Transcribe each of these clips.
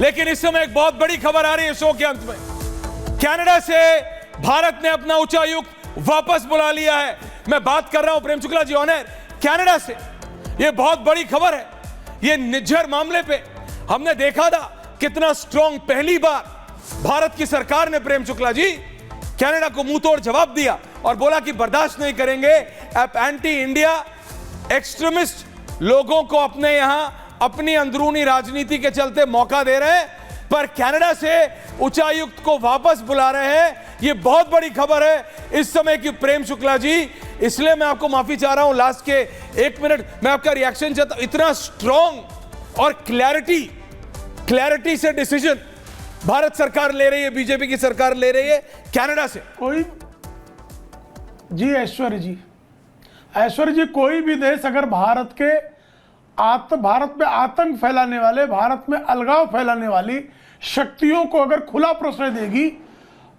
लेकिन इस समय एक बहुत बड़ी खबर आ रही है शो के अंत में। कनाडा से भारत ने अपना उच्चायुक्त वापस बुला लिया है। मैं बात कर रहा हूं प्रेम शुक्ला जी ऑनर कनाडा से। यह बहुत बड़ी खबर है। यह निज्जर मामले पे हमने देखा था कितना स्ट्रांग पहली बार भारत की सरकार ने प्रेम शुक्ला जी कनाडा को मुंह तोड़ जवाब दिया और बोला कि बर्दाश्त नहीं करेंगे आप एंटी इंडिया एक्सट्रीमिस्ट लोगों को अपने यहां अपनी अंदरूनी राजनीति के चलते मौका दे रहे हैं, पर कनाडा से उच्चायुक्त को वापस बुला रहे हैं। यह बहुत बड़ी खबर है इस समय की प्रेम शुक्ला जी। इसलिए मैं आपको माफी चाह रहा हूं लास्ट के 1 मिनट मैं आपका रिएक्शन चाहता हूं। इतना स्ट्रांग और क्लैरिटी से डिसीजन भारत सरकार ले रही है, बीजेपी की सरकार ले रही है कनाडा से। कोई जी ऐश्वर्य जी कोई भी देश अगर भारत में आतंक फैलाने वाले, भारत में अलगाव फैलाने वाली शक्तियों को अगर खुला प्रश्रय देगी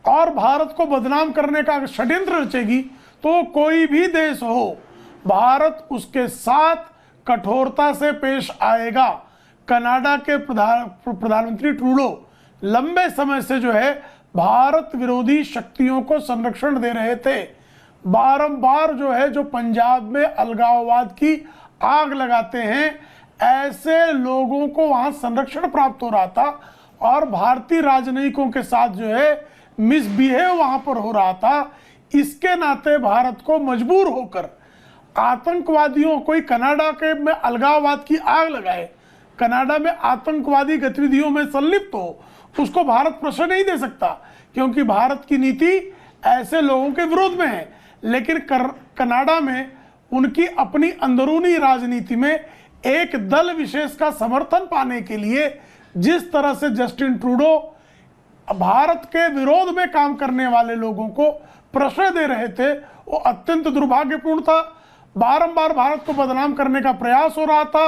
और भारत को बदनाम करने का षड्यंत्र रचेगी तो कोई भी देश हो भारत उसके साथ कठोरता से पेश आएगा। कनाडा के प्रधानमंत्री ट्रूडो लंबे समय से जो है भारत विरोधी शक्तियों को संरक्षण दे रहे थे। बारंबार जो है जो पंजाब में अलगाववाद की आग लगाते हैं ऐसे लोगों को वहां संरक्षण प्राप्त हो रहा था और भारतीय राजनयिकों के साथ जो है मिसबिहेव वहां पर हो रहा था। इसके नाते भारत को मजबूर होकर आतंकवादियों कोई कनाडा के में अलगाववाद की आग लगाए, कनाडा में आतंकवादी गतिविधियों में संलिप्त हो, उसको भारत प्रश्रय नहीं दे सकता क्योंकि भारत की नीति ऐसे लोगों के विरोध में है। लेकिन कनाडा में उनकी अपनी अंदरूनी राजनीति में एक दल विशेष का समर्थन पाने के लिए जिस तरह से जस्टिन ट्रूडो भारत के विरोध में काम करने वाले लोगों को प्रश्रय दे रहे थे वो अत्यंत दुर्भाग्यपूर्ण था। बारंबार भारत को बदनाम करने का प्रयास हो रहा था।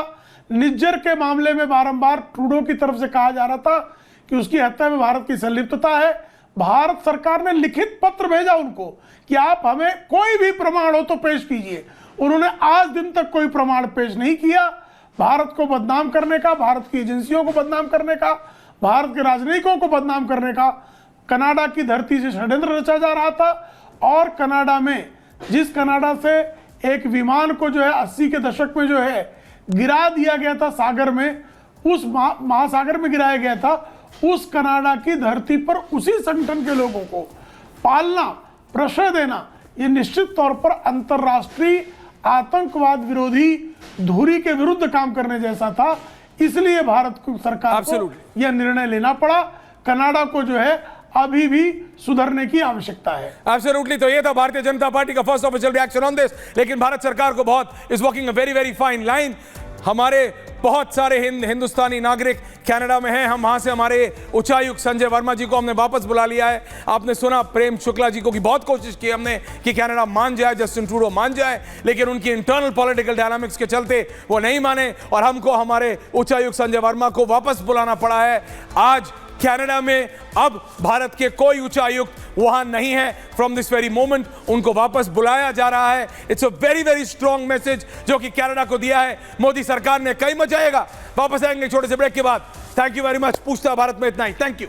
निज्जर के मामले में बारंबार ट्रूडो की तरफ से कहा जा रहा था कि उसकी हत्या में भारत की संलिप्तता है। भारत सरकार ने लिखित पत्र भेजा उनको कि आप हमें कोई भी प्रमाण हो तो पेश कीजिए। उन्होंने आज दिन तक कोई प्रमाण पेश नहीं किया। भारत को बदनाम करने का, भारत की एजेंसियों को बदनाम करने का, भारत के राजनयिकों को बदनाम करने का कनाडा की धरती से षड्यंत्र रचा जा रहा था। और कनाडा में जिस कनाडा से एक विमान को जो है 80 के दशक में जो है गिरा दिया गया था सागर में, उस महासागर में गिराया गया था, उस कनाडा की धरती पर उसी संगठन के लोगों को पालना, प्रश्रय देना ये निश्चित तौर पर अंतर्राष्ट्रीय आतंकवाद विरोधी धुरी के विरुद्ध काम करने जैसा था। इसलिए भारत की सरकार को यह निर्णय लेना पड़ा। कनाडा को जो है अभी भी सुधरने की आवश्यकता है। एब्सोल्युटली। तो ये था भारतीय जनता पार्टी का first official reaction on this. लेकिन भारत सरकार को बहुत is walking a very very fine line. हमारे बहुत सारे हिंदुस्तानी नागरिक कनाडा में हैं। हम वहां से हमारे उच्चायुक्त संजय वर्मा जी को हमने वापस बुला लिया है। आपने सुना प्रेम शुक्ला जी को कि बहुत कोशिश की हमने कि कनाडा मान जाए, जस्टिन ट्रूडो मान जाए, लेकिन उनकी इंटरनल पॉलिटिकल डायनामिक्स के चलते वो नहीं माने और हमको हमारे उच्चायुक्त संजय वर्मा को वापस बुलाना पड़ा है। आज कनाडा में अब भारत के कोई उच्चायुक्त वहां नहीं है। फ्रॉम दिस वेरी मोमेंट उनको वापस बुलाया जा रहा है। It's a very very strong message जो कि कनाडा को दिया है मोदी सरकार ने। कई मचाएगा। वापस आएंगे छोटे से ब्रेक के बाद। Thank you very much. पूछता भारत में इतना ही। Thank you.